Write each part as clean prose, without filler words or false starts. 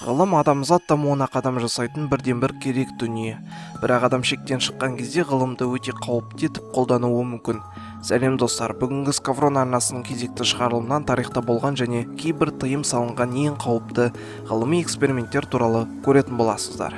Ғылым адамзат дамуына қадам жасайтын бірден-бір керек дүние. Бірақ адам шектен шыққан кезде ғылымды өте қауіпті етіп қолдануы мүмкін. Сәлем достар, бүгінгі Скаврон арнасының кезекті шығарылымынан тарихта болған және кейбір тыйым салынған ең қауіпті ғылыми эксперименттер туралы көретін боласыздар.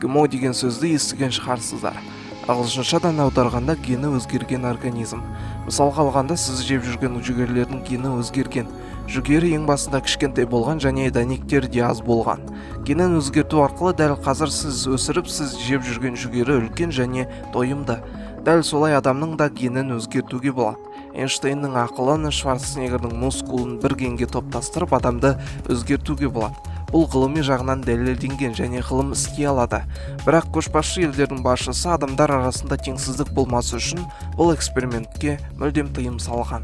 ГМО деген сөзді естіген шығарсыздар. Ағылшыншадан аударғанда гені өзгерген организм. Мысалға алғанда сіз жеп жүрген жүгерілердің гені өзгерген. Жүгері ең басында кішкентай болған және дәнектер де аз болған. Генін өзгерту арқылы дәл қазір сіз өсіріп сіз жеп жүрген жүгері үлкен және тойымды. Дәл солай адамның да генін өзгертуге болады. Эйнштейннің ақылын, Шварценеггердің мускулын бір генге топтастырып адамды өзгертуге болады. Бұл ғылыми жағынан дәлелденген және ғылым істей алады. Бірақ көшбасшы елдердің басшысы адамдар арасында теңсіздік болмасы үшін бұл экспериментке мүлдем тыйым салған.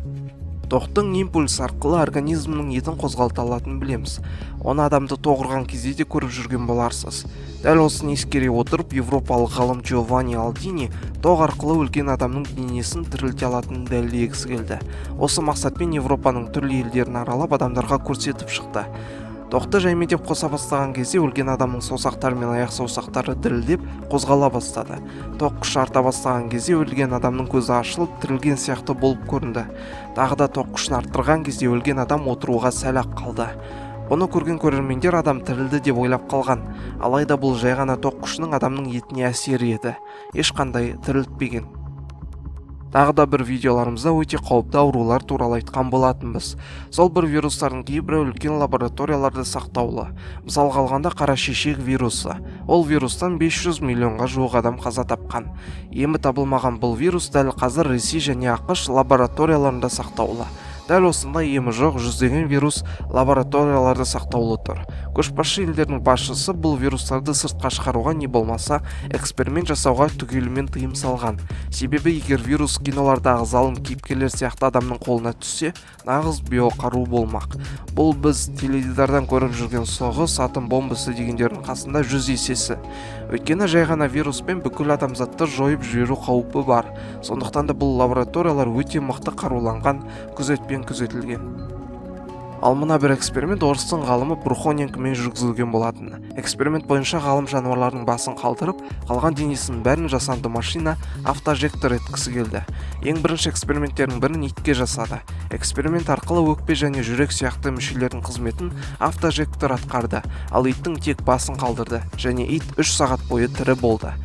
Тоқтың импульс арқылы организмнің етін қозғалта алатынын білеміз. Оны адамды тоғырған кезде де көріп жүрген боларсыз. Дәл осыны ескере отырып, европалық ғалым Джованни Алдини тоқ арқылы өлген адамның денесін тірілте алатынын дәлелдегісі келді. Осы мақсатпен Европаның түрлі елдерін аралап адамдарға көрсетіп шықты. Тоқты жайметеп қоса бастаған кезде өлген адамның саусақтары мен аяқ саусақтары дірілдеп қозғала бастады. Тоқ күш арта бастаған кезде өлген адамның көзі ашылып тірілген сияқты болып көрінді. Тағы да тоқ күшін арттырған кезде өлген адам отыруға сәл-ақ қалды. Бұны көрген көрермендер адам тірілді деп ойлап қалған. Алайда бұл жай ғана тоқ күшінің адамның етіне әсері еді. Ешқандай тірілтпеген. Тағы да бір видеоларымызда өте қауіпті аурулар туралы айтқан болатынбыз. Сол бір вирустардың кейбірі үлкен лабораторияларда сақтаулы. Мысалға алғанда қара шешек вирусы. Ол вирустан 500 миллионға жуық адам қаза тапқан. Емі табылмаған бұл вирус дәл қазір Ресей және ақш лабораторияларында сақтаулы. Дәл осындай емі жоқ жүздеген вирус лабораторияларда сақтаулы тұр. Көшбасшы елдердің басшысы бұл вирустарды сыртқа шығаруға не болмаса эксперимент жасауға түгелімен тыйым салған. Себебі егер вирус кинолардағы залым кейіпкерлер сияқты адамның қолына түссе, нағыз биоқару болмақ. Бұл біз теледидардан көріп жүрген соғыс, атом бомбасы дегендердің қасында 100 есесі. Өйткені жай ғана вируспен бүкіл адамзатты жойып жіберу қаупі бар. Сондықтан да бұл лабораториялар өте мықты қаруланған, күзетпен күзетілген. Ал мына бір эксперимент орыстың ғалымы Брухоненкомен жүргізілген болатын. Эксперимент бойынша ғалым жануарлардың басын қалдырып, қалған денесінің бәрін жасанды машина автожектор еткісі келді. Ең бірінші эксперименттердің бірін итке жасады. Эксперимент арқылы өкпе және жүрек сияқты мүшелердің қызметін автожектор атқарды, ал иттің тек басын қалдырды және ит 3 сағат бойы тірі болды.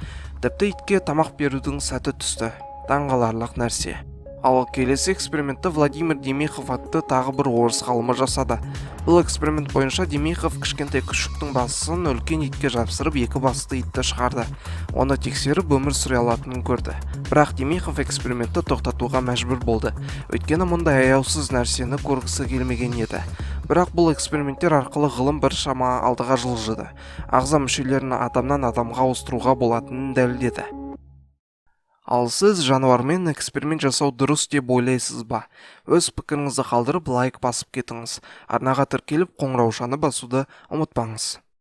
Тіпті итке тамақ берудің сәті түсті. Таңғаларлық нәрсе. Ал келесі экспериментті Владимир Демихов атты тағы бір орыс ғалымы жасады. Бұл эксперимент бойынша Демихов кішкентай күшіктің басын үлкен итке жапсырып екі басты итті шығарды. Оны тексеріп өмір сүре алатынын көрді. Бірақ Демихов экспериментті тоқтатуға мәжбүр болды. Өйткені мұндай аяусыз нәрсені көргісі келмеген еді. Бірақ бұл эксперименттер арқылы ғылым біршама алдыға жылжыды. Ағза мүшелерін адамнан адамға ауыстыруға болатынын дәлелдеді. Ал сіз жануармен эксперимент жасау дұрыс деп ойлайсыз ба? Өз пікіріңізді қалдырып лайк басып кетіңіз. Арнаға тіркеліп қоңыраушаны басуды ұмытпаңыз.